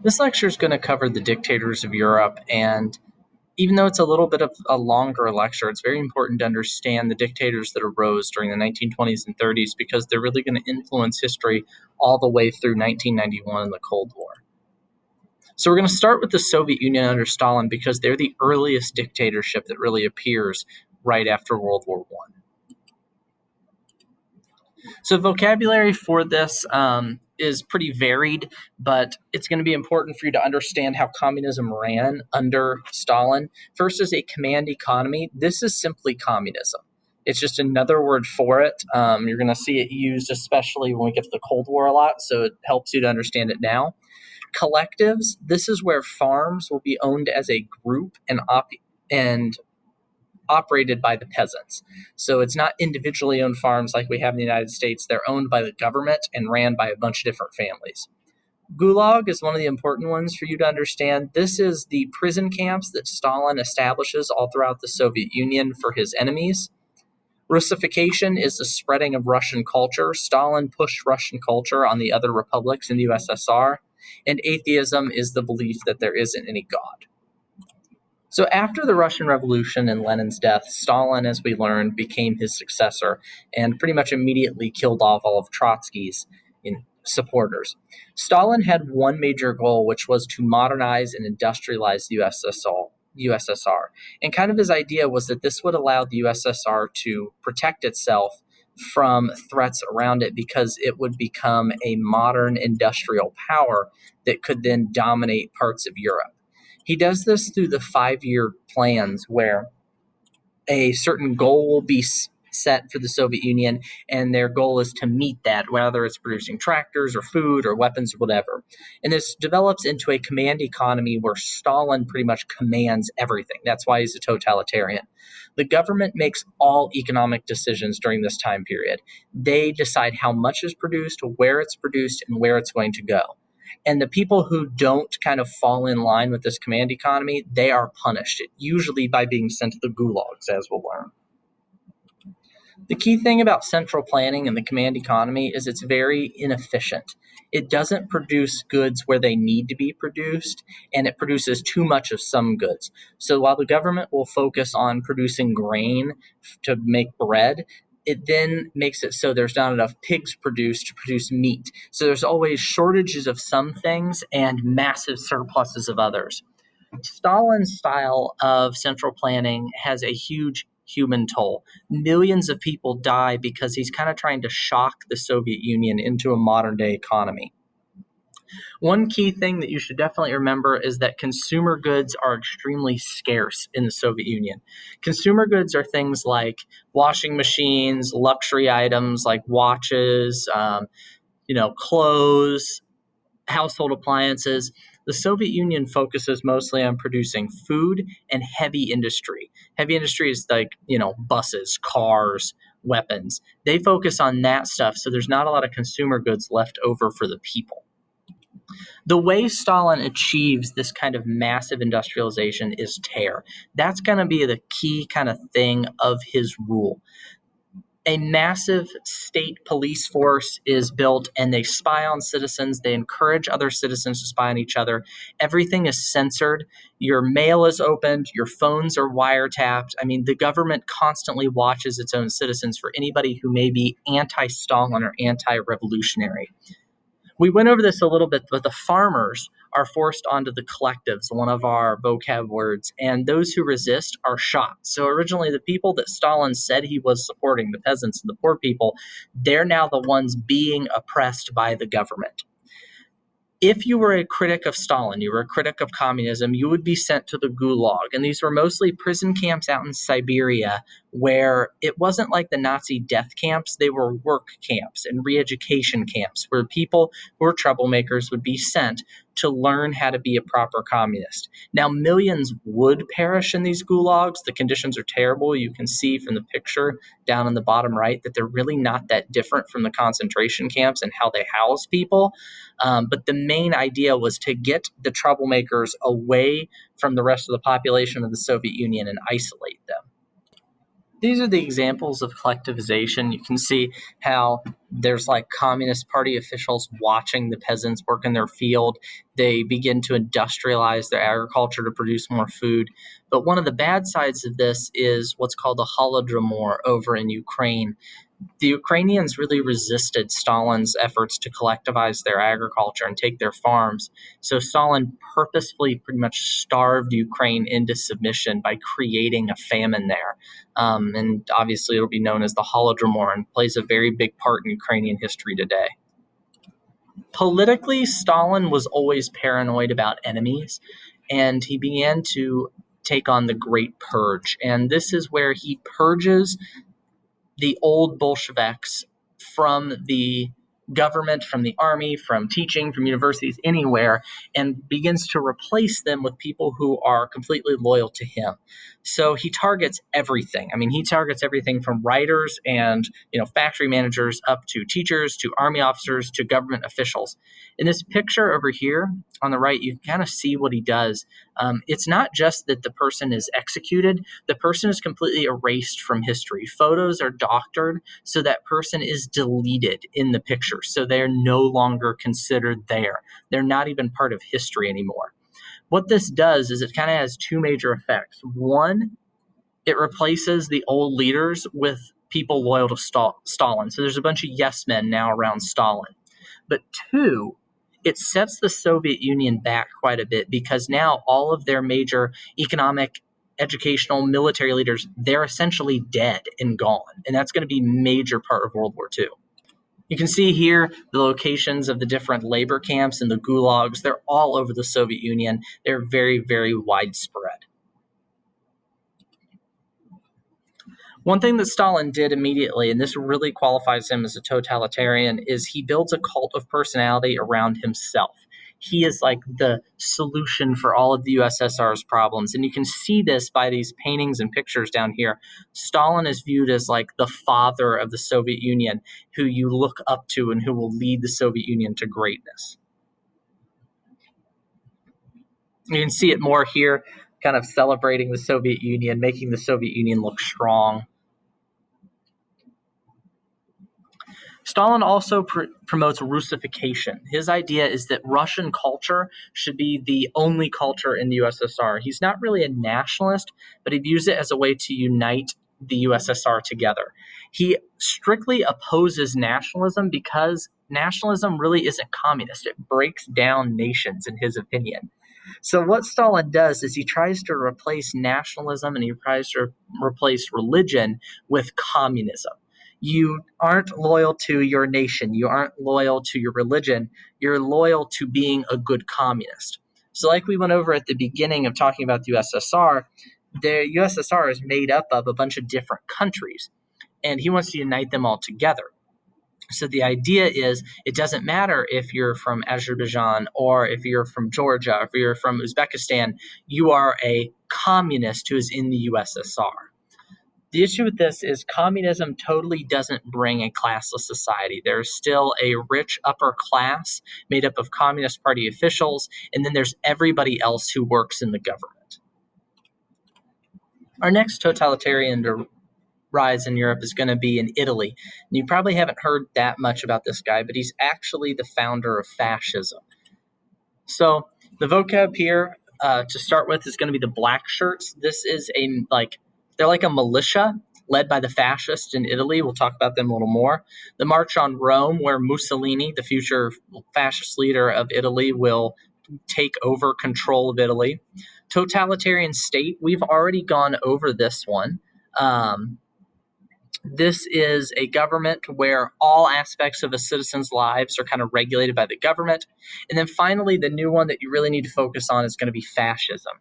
This lecture is going to cover the dictators of Europe, and even though it's a little bit of a longer lecture, it's very important to understand the dictators that arose during the 1920s and 30s because they're really going to influence history all the way through 1991 and the Cold War. So we're going to start with the Soviet Union under Stalin because they're the earliest dictatorship that really appears right after World War I. So vocabulary for this is pretty varied, but it's going to be important for you to understand how communism ran under Stalin. First is a command economy. This is simply communism. It's just another word for it. You're going to see it used especially when we get to the Cold War a lot, so it helps you to understand it now. Collectives, this is where farms will be owned as a group and operated by the peasants. So it's not individually owned farms like we have in the United States. They're owned by the government and ran by a bunch of different families. Gulag is one of the important ones for you to understand. This is the prison camps that Stalin establishes all throughout the Soviet Union for his enemies. Russification is the spreading of Russian culture. Stalin pushed Russian culture on the other republics in the USSR. And atheism is the belief that there isn't any God. So after the Russian Revolution and Lenin's death, Stalin, as we learned, became his successor and pretty much immediately killed off all of Trotsky's supporters. Stalin had one major goal, which was to modernize and industrialize the USSR. And kind of his idea was that this would allow the USSR to protect itself from threats around it because it would become a modern industrial power that could then dominate parts of Europe. He does this through the 5-year plans where a certain goal will be set for the Soviet Union, and their goal is to meet that, whether it's producing tractors or food or weapons or whatever. And this develops into a command economy where Stalin pretty much commands everything. That's why he's a totalitarian. The government makes all economic decisions during this time period. They decide how much is produced, where it's produced, and where it's going to go. And the people who don't kind of fall in line with this command economy, they are punished, usually by being sent to the gulags, as we'll learn. The key thing about central planning and the command economy is it's very inefficient. It doesn't produce goods where they need to be produced, and it produces too much of some goods. So while the government will focus on producing grain to make bread, it then makes it so there's not enough pigs produced to produce meat. So there's always shortages of some things and massive surpluses of others. Stalin's style of central planning has a huge human toll. Millions of people die because he's kind of trying to shock the Soviet Union into a modern day economy. One key thing that you should definitely remember is that consumer goods are extremely scarce in the Soviet Union. Consumer goods are things like washing machines, luxury items like watches, clothes, household appliances. The Soviet Union focuses mostly on producing food and heavy industry. Heavy industry is like, buses, cars, weapons. They focus on that stuff, so there's not a lot of consumer goods left over for the people. The way Stalin achieves this kind of massive industrialization is terror. That's going to be the key kind of thing of his rule. A massive state police force is built, and they spy on citizens. They encourage other citizens to spy on each other. Everything is censored. Your mail is opened. Your phones are wiretapped. I mean, the government constantly watches its own citizens for anybody who may be anti-Stalin or anti-revolutionary. We went over this a little bit, but the farmers are forced onto the collectives, one of our vocab words, and those who resist are shot. So originally, the people that Stalin said he was supporting, the peasants and the poor people, they're now the ones being oppressed by the government. If you were a critic of Stalin, you were a critic of communism, you would be sent to the Gulag. And these were mostly prison camps out in Siberia where it wasn't like the Nazi death camps. They were work camps and re-education camps where people who were troublemakers would be sent to learn how to be a proper communist. Now, millions would perish in these gulags. The conditions are terrible. You can see from the picture down in the bottom right that they're really not that different from the concentration camps and how they house people. But the main idea was to get the troublemakers away from the rest of the population of the Soviet Union and isolate them. These are the examples of collectivization. You can see how there's like Communist Party officials watching the peasants work in their field. They begin to industrialize their agriculture to produce more food. But one of the bad sides of this is what's called the Holodomor over in Ukraine. The Ukrainians really resisted Stalin's efforts to collectivize their agriculture and take their farms. So Stalin purposefully pretty much starved Ukraine into submission by creating a famine there. And obviously it'll be known as the Holodomor and plays a very big part in Ukrainian history today. Politically, Stalin was always paranoid about enemies, and he began to take on the Great Purge. And this is where he purges the old Bolsheviks from the government, from the army, from teaching, from universities, anywhere, and begins to replace them with people who are completely loyal to him. So he targets everything. I mean, he targets everything from writers and factory managers up to teachers, to army officers, to government officials. In this picture over here on the right, you can kind of see what he does. It's not just that the person is executed, the person is completely erased from history. Photos are doctored, so that person is deleted in the picture. So they're no longer considered there. They're not even part of history anymore. What this does is it kind of has two major effects. One, it replaces the old leaders with people loyal to Stalin. So there's a bunch of yes men now around Stalin. But two, it sets the Soviet Union back quite a bit because now all of their major economic, educational, military leaders, they're essentially dead and gone. And that's going to be a major part of World War II. You can see here the locations of the different labor camps and the gulags. They're all over the Soviet Union. They're very, very widespread. One thing that Stalin did immediately, and this really qualifies him as a totalitarian, is he builds a cult of personality around himself. He is like the solution for all of the USSR's problems. And you can see this by these paintings and pictures down here. Stalin is viewed as like the father of the Soviet Union, who you look up to and who will lead the Soviet Union to greatness. You can see it more here, kind of celebrating the Soviet Union, making the Soviet Union look strong. Stalin also promotes Russification. His idea is that Russian culture should be the only culture in the USSR. He's not really a nationalist, but he views it as a way to unite the USSR together. He strictly opposes nationalism because nationalism really isn't communist. It breaks down nations, in his opinion. So what Stalin does is he tries to replace nationalism and he tries to replace religion with communism. You aren't loyal to your nation. You aren't loyal to your religion. You're loyal to being a good communist. So like we went over at the beginning of talking about the USSR is made up of a bunch of different countries, and he wants to unite them all together. So the idea is it doesn't matter if you're from Azerbaijan or if you're from Georgia, or if you're from Uzbekistan, you are a communist who is in the USSR. The issue with this is communism totally doesn't bring a classless society. There's still a rich upper class made up of Communist Party officials, and then there's everybody else who works in the government. Our next totalitarian to rise in Europe is going to be in Italy. And you probably haven't heard that much about this guy, but he's actually the founder of fascism. So the vocab here to start with is going to be the black shirts. This is they're like a militia led by the fascists in Italy. We'll talk about them a little more. The March on Rome, where Mussolini, the future fascist leader of Italy, will take over control of Italy. Totalitarian state, we've already gone over this one. This is a government where all aspects of a citizen's lives are kind of regulated by the government. And then finally, the new one that you really need to focus on is going to be fascism.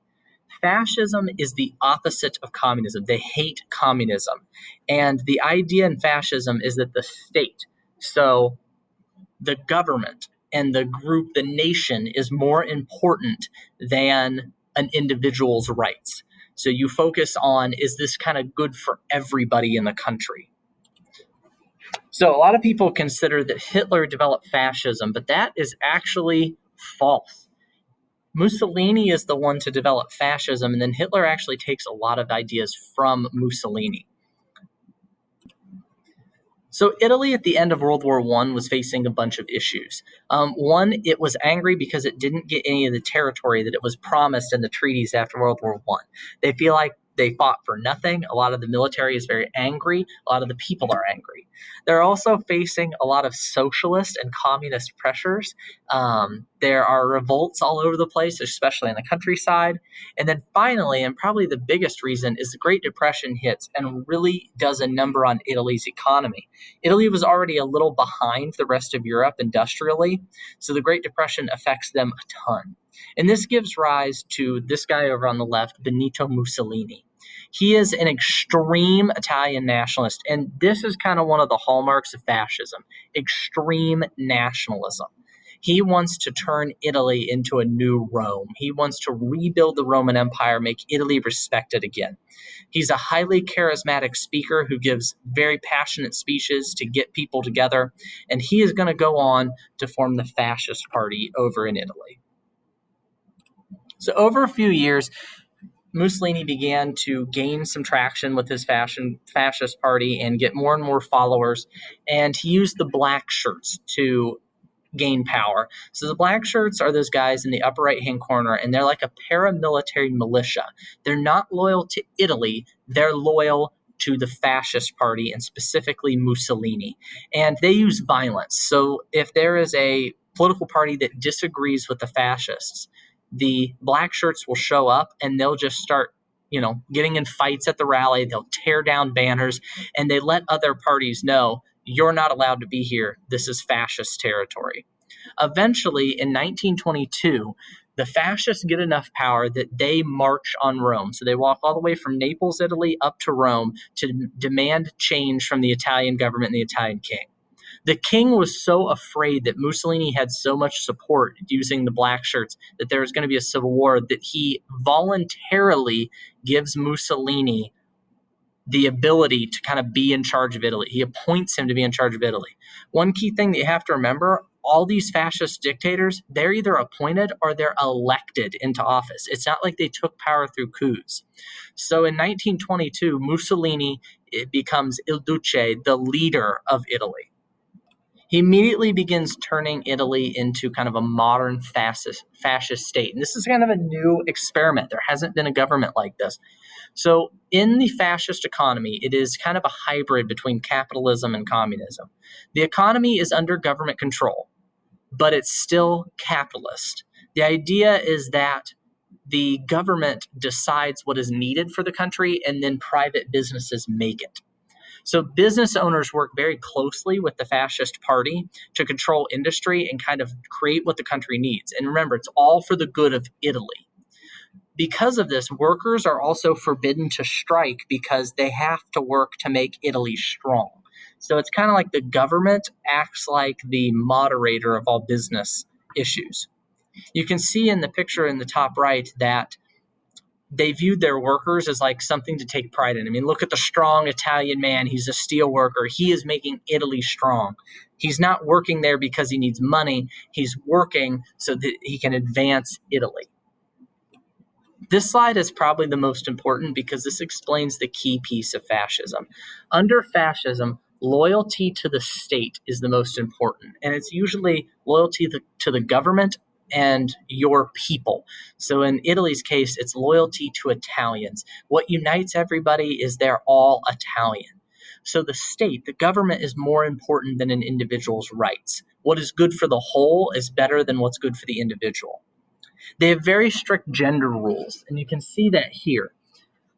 Fascism is the opposite of communism. They hate communism. And the idea in fascism is that the state, so the government and the group, the nation, is more important than an individual's rights. So you focus on, is this kind of good for everybody in the country? So a lot of people consider that Hitler developed fascism, but that is actually false. Mussolini is the one to develop fascism, and then Hitler actually takes a lot of ideas from Mussolini. So Italy at the end of World War I was facing a bunch of issues. One, it was angry because it didn't get any of the territory that it was promised in the treaties after World War I. They feel like they fought for nothing. A lot of the military is very angry. A lot of the people are angry. They're also facing a lot of socialist and communist pressures. There are revolts all over the place, especially in the countryside. And then finally, and probably the biggest reason, is the Great Depression hits and really does a number on Italy's economy. Italy was already a little behind the rest of Europe industrially, so the Great Depression affects them a ton. And this gives rise to this guy over on the left, Benito Mussolini. He is an extreme Italian nationalist, and this is kind of one of the hallmarks of fascism, extreme nationalism. He wants to turn Italy into a new Rome. He wants to rebuild the Roman Empire, make Italy respected again. He's a highly charismatic speaker who gives very passionate speeches to get people together, and he is going to go on to form the fascist party over in Italy. So over a few years, Mussolini began to gain some traction with his fascist party and get more and more followers, and he used the black shirts to gain power. So the black shirts are those guys in the upper right-hand corner, and they're like a paramilitary militia. They're not loyal to Italy. They're loyal to the fascist party, and specifically Mussolini. And they use violence. So if there is a political party that disagrees with the fascists, the black shirts will show up and they'll just start getting in fights at the rally. They'll tear down banners, and they let other parties know, you're not allowed to be here. This is fascist territory. Eventually, in 1922, the fascists get enough power that they march on Rome. So they walk all the way from Naples, Italy, up to Rome to demand change from the Italian government and the Italian king. The king was so afraid that Mussolini had so much support using the black shirts that there was going to be a civil war that he voluntarily gives Mussolini the ability to kind of be in charge of Italy. He appoints him to be in charge of Italy. One key thing that you have to remember, all these fascist dictators, they're either appointed or they're elected into office. It's not like they took power through coups. So in 1922, Mussolini becomes Il Duce, the leader of Italy. He immediately begins turning Italy into kind of a modern fascist state. And this is kind of a new experiment. There hasn't been a government like this. So in the fascist economy, it is kind of a hybrid between capitalism and communism. The economy is under government control, but it's still capitalist. The idea is that the government decides what is needed for the country, and then private businesses make it. So business owners work very closely with the fascist party to control industry and kind of create what the country needs. And remember, it's all for the good of Italy. Because of this, workers are also forbidden to strike because they have to work to make Italy strong. So it's kind of like the government acts like the moderator of all business issues. You can see in the picture in the top right that they viewed their workers as like something to take pride in. I mean, look at the strong Italian man. He's a steel worker. He is making Italy strong. He's not working there because he needs money. He's working so that he can advance Italy. This slide is probably the most important because this explains the key piece of fascism. Under fascism, loyalty to the state is the most important, and it's usually loyalty to the government and your people. So in Italy's case, it's loyalty to Italians. What unites everybody is they're all Italian. So the state, the government, is more important than an individual's rights. What is good for the whole is better than what's good for the individual. They have very strict gender rules, and you can see that here.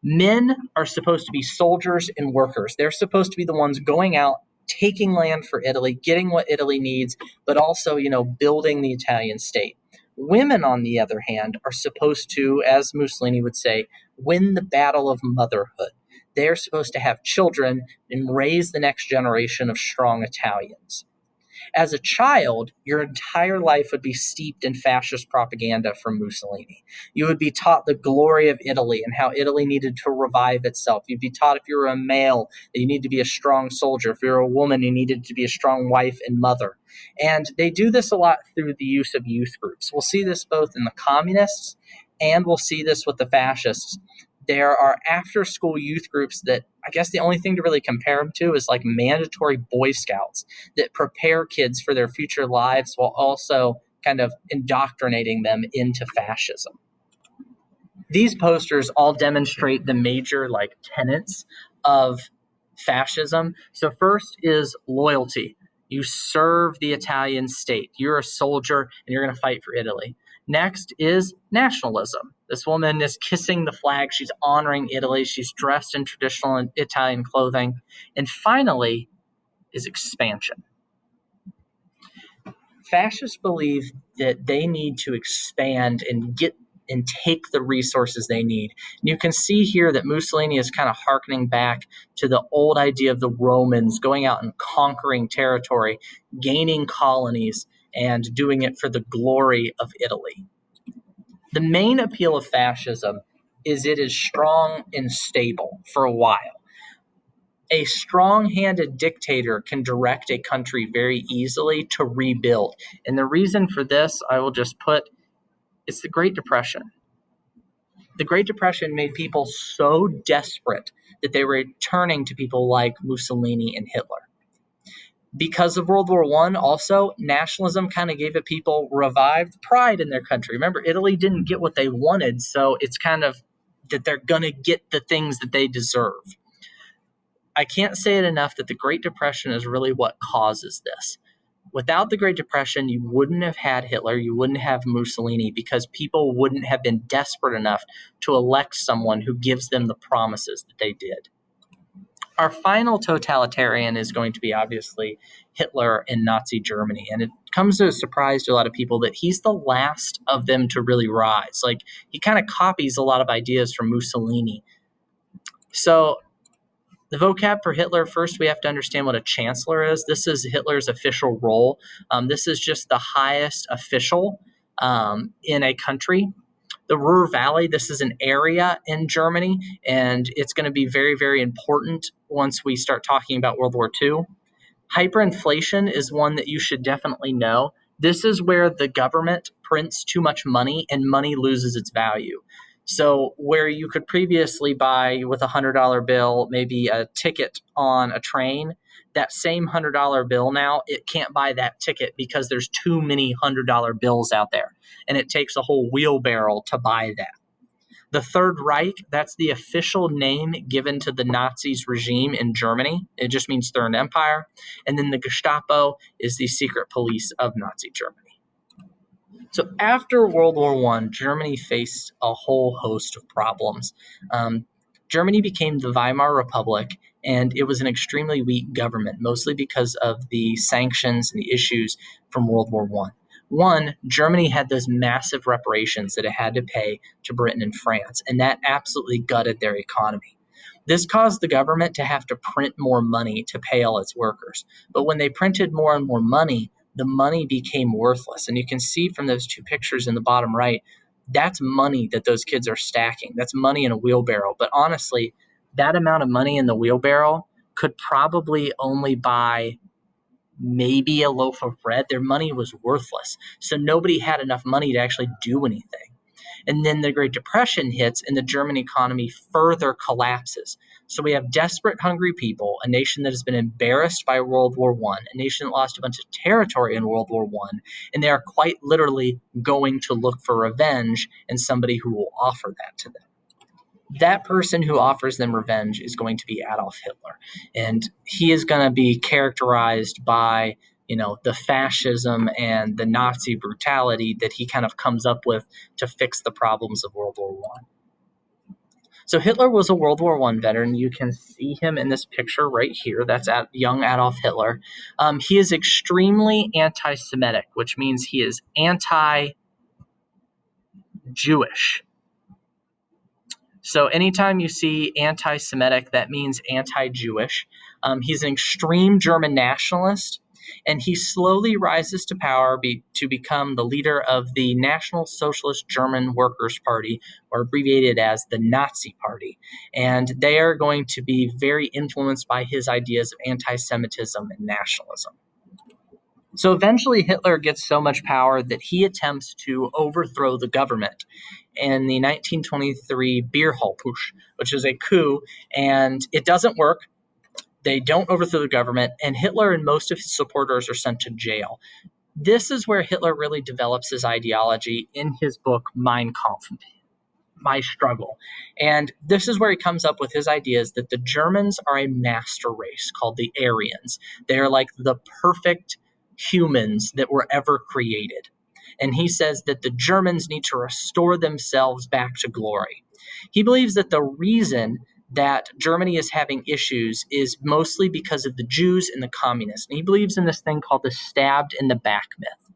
Men are supposed to be soldiers and workers. They're supposed to be the ones going out, taking land for Italy, getting what Italy needs, but also, building the Italian state. Women, on the other hand, are supposed to, as Mussolini would say, win the battle of motherhood. They're supposed to have children and raise the next generation of strong Italians. As a child, your entire life would be steeped in fascist propaganda from Mussolini. You would be taught the glory of Italy and how Italy needed to revive itself. You'd be taught if you were a male that you need to be a strong soldier. If you're a woman, you needed to be a strong wife and mother. And they do this a lot through the use of youth groups. We'll see this both in the communists and we'll see this with the fascists. There are after-school youth groups that I guess the only thing to really compare them to is like mandatory Boy Scouts that prepare kids for their future lives while also kind of indoctrinating them into fascism. These posters all demonstrate the major like tenets of fascism. So first is loyalty. You serve the Italian state. You're a soldier and you're going to fight for Italy. Next is nationalism. This woman is kissing the flag. She's honoring Italy. She's dressed in traditional Italian clothing. And finally is expansion. Fascists believe that they need to expand and get and take the resources they need. And you can see here that Mussolini is kind of hearkening back to the old idea of the Romans going out and conquering territory, gaining colonies, and doing it for the glory of Italy. The main appeal of fascism is it is strong and stable for a while. A strong-handed dictator can direct a country very easily to rebuild. And the reason for this, I will just put, it's the Great Depression. The Great Depression made people so desperate that they were turning to people like Mussolini and Hitler. Because of World War I, also, nationalism kind of gave people revived pride in their country. Remember, Italy didn't get what they wanted, so it's kind of that they're going to get the things that they deserve. I can't say it enough that the Great Depression is really what causes this. Without the Great Depression, you wouldn't have had Hitler, you wouldn't have Mussolini, because people wouldn't have been desperate enough to elect someone who gives them the promises that they did. Our final totalitarian is going to be obviously Hitler in Nazi Germany. And it comes as a surprise to a lot of people that he's the last of them to really rise. Like, he kind of copies a lot of ideas from Mussolini. So the vocab for Hitler, first we have to understand what a chancellor is. This is Hitler's official role. This is just the highest official in a country. The Ruhr Valley, this is an area in Germany, and it's going to be very, very important once we start talking about World War II. Hyperinflation is one that you should definitely know. This is where the government prints too much money and money loses its value. So where you could previously buy with a $100 bill, maybe a ticket on a train, that same $100 bill now, it can't buy that ticket because there's too many $100 bills out there. And it takes a whole wheelbarrow to buy that. The Third Reich, that's the official name given to the Nazis regime in Germany. It just means Third Empire. And then the Gestapo is the secret police of Nazi Germany. So after World War I, Germany faced a whole host of problems. Germany became the Weimar Republic, and it was an extremely weak government, mostly because of the sanctions and the issues from World War I. One, Germany had those massive reparations that it had to pay to Britain and France, and that absolutely gutted their economy. This caused the government to have to print more money to pay all its workers. But when they printed more and more money, the money became worthless. And you can see from those two pictures in the bottom right, that's money that those kids are stacking. That's money in a wheelbarrow. But honestly, that amount of money in the wheelbarrow could probably only buy maybe a loaf of bread. Their money was worthless. So nobody had enough money to actually do anything. And then the Great Depression hits and the German economy further collapses. So we have desperate, hungry people, a nation that has been embarrassed by World War I, a nation that lost a bunch of territory in World War I, and they are quite literally going to look for revenge in somebody who will offer that to them. That person who offers them revenge is going to be Adolf Hitler. And he is going to be characterized by, the fascism and the Nazi brutality that he kind of comes up with to fix the problems of World War I. So Hitler was a World War I veteran. You can see him in this picture right here. That's young Adolf Hitler. He is extremely anti-Semitic, which means he is anti-Jewish. So anytime you see anti-Semitic, that means anti-Jewish. He's an extreme German nationalist, and he slowly rises to power to become the leader of the National Socialist German Workers' Party, or abbreviated as the Nazi Party. And they are going to be very influenced by his ideas of anti-Semitism and nationalism. So eventually Hitler gets so much power that he attempts to overthrow the government in the 1923 Bierholputsch, which is a coup, and it doesn't work. They don't overthrow the government, and Hitler and most of his supporters are sent to jail. This is where Hitler really develops his ideology in his book Mein Kampf, My Struggle. And this is where he comes up with his ideas that the Germans are a master race called the Aryans. They are like the perfect humans that were ever created. And he says that the Germans need to restore themselves back to glory. He believes that the reason that Germany is having issues is mostly because of the Jews and the communists. And he believes in this thing called the stabbed in the back myth.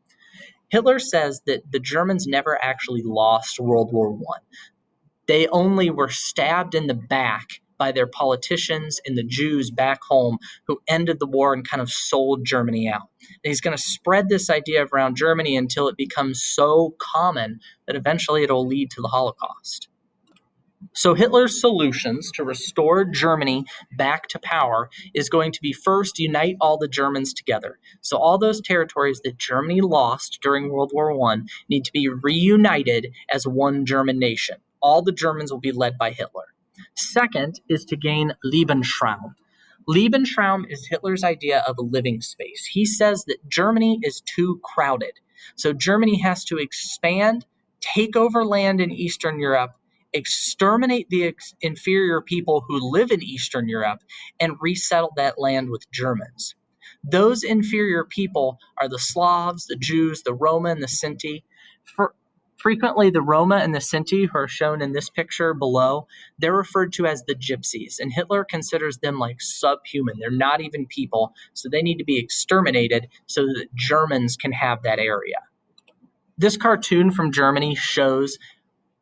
Hitler says that the Germans never actually lost World War I. They only were stabbed in the back by their politicians and the Jews back home who ended the war and kind of sold Germany out. And he's going to spread this idea around Germany until it becomes so common that eventually it'll lead to the Holocaust. So Hitler's solutions to restore Germany back to power is going to be first unite all the Germans together. So all those territories that Germany lost during World War I need to be reunited as one German nation. All the Germans will be led by Hitler. Second is to gain Lebensraum. Lebensraum is Hitler's idea of a living space. He says that Germany is too crowded. So Germany has to expand, take over land in Eastern Europe, exterminate the inferior people who live in Eastern Europe, and resettle that land with Germans. Those inferior people are the Slavs, the Jews, the Roma, and the Sinti. Frequently, the Roma and the Sinti, who are shown in this picture below, they're referred to as the gypsies, and Hitler considers them like subhuman. They're not even people, so they need to be exterminated so that Germans can have that area. This cartoon from Germany shows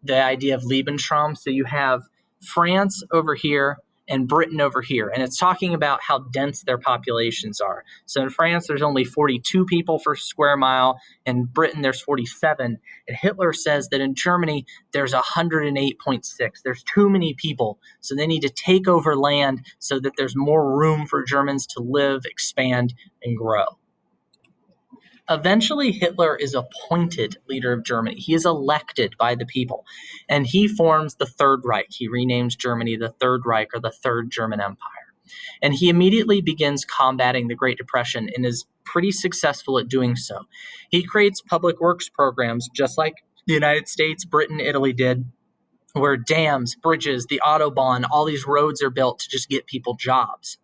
the idea of Lebensraum. So you have France over here and Britain over here, and it's talking about how dense their populations are. So in France, there's only 42 people per square mile. In Britain, there's 47. And Hitler says that in Germany, there's 108.6. There's too many people. So they need to take over land so that there's more room for Germans to live, expand, and grow. Eventually, Hitler is appointed leader of Germany. He is elected by the people, and he forms the Third Reich. He renames Germany the Third Reich, or the Third German Empire. And he immediately begins combating the Great Depression and is pretty successful at doing so. He creates public works programs just like the United States, Britain, Italy did, where dams, bridges, the Autobahn, all these roads are built to just get people jobs.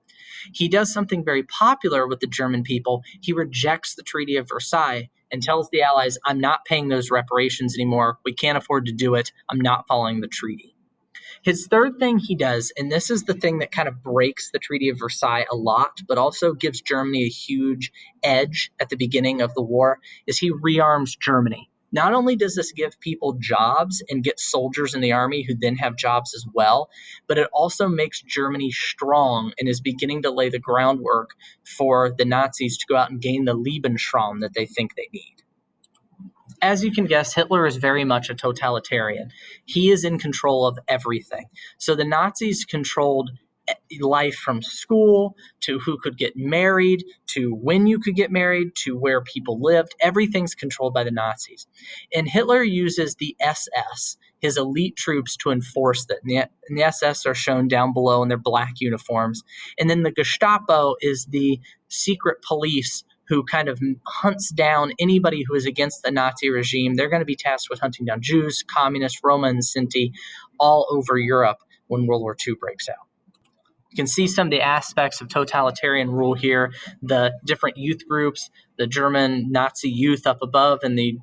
He does something very popular with the German people. He rejects the Treaty of Versailles and tells the Allies, I'm not paying those reparations anymore. We can't afford to do it. I'm not following the treaty. His third thing he does, and this is the thing that kind of breaks the Treaty of Versailles a lot, but also gives Germany a huge edge at the beginning of the war, is he rearms Germany. Not only does this give people jobs and get soldiers in the army who then have jobs as well, but it also makes Germany strong and is beginning to lay the groundwork for the Nazis to go out and gain the Lebensraum that they think they need. As you can guess, Hitler is very much a totalitarian. He is in control of everything. So the Nazis controlled life from school to who could get married to when you could get married to where people lived. Everything's controlled by the Nazis. And Hitler uses the SS, his elite troops, to enforce that. And the SS are shown down below in their black uniforms. And then the Gestapo is the secret police who kind of hunts down anybody who is against the Nazi regime. They're going to be tasked with hunting down Jews, communists, Roma, and Sinti all over Europe when World War II breaks out. You can see some of the aspects of totalitarian rule here, the different youth groups, the German Nazi youth up above, and the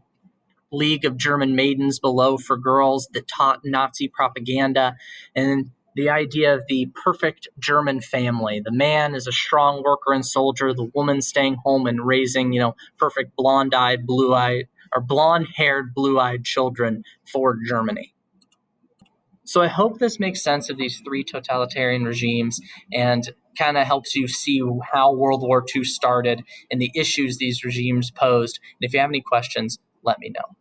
League of German Maidens below for girls that taught Nazi propaganda, and the idea of the perfect German family. The man is a strong worker and soldier, the woman staying home and raising, perfect blonde-eyed, blue-eyed, or blonde-haired, blue-eyed children for Germany. So I hope this makes sense of these three totalitarian regimes and kind of helps you see how World War II started and the issues these regimes posed. And if you have any questions, let me know.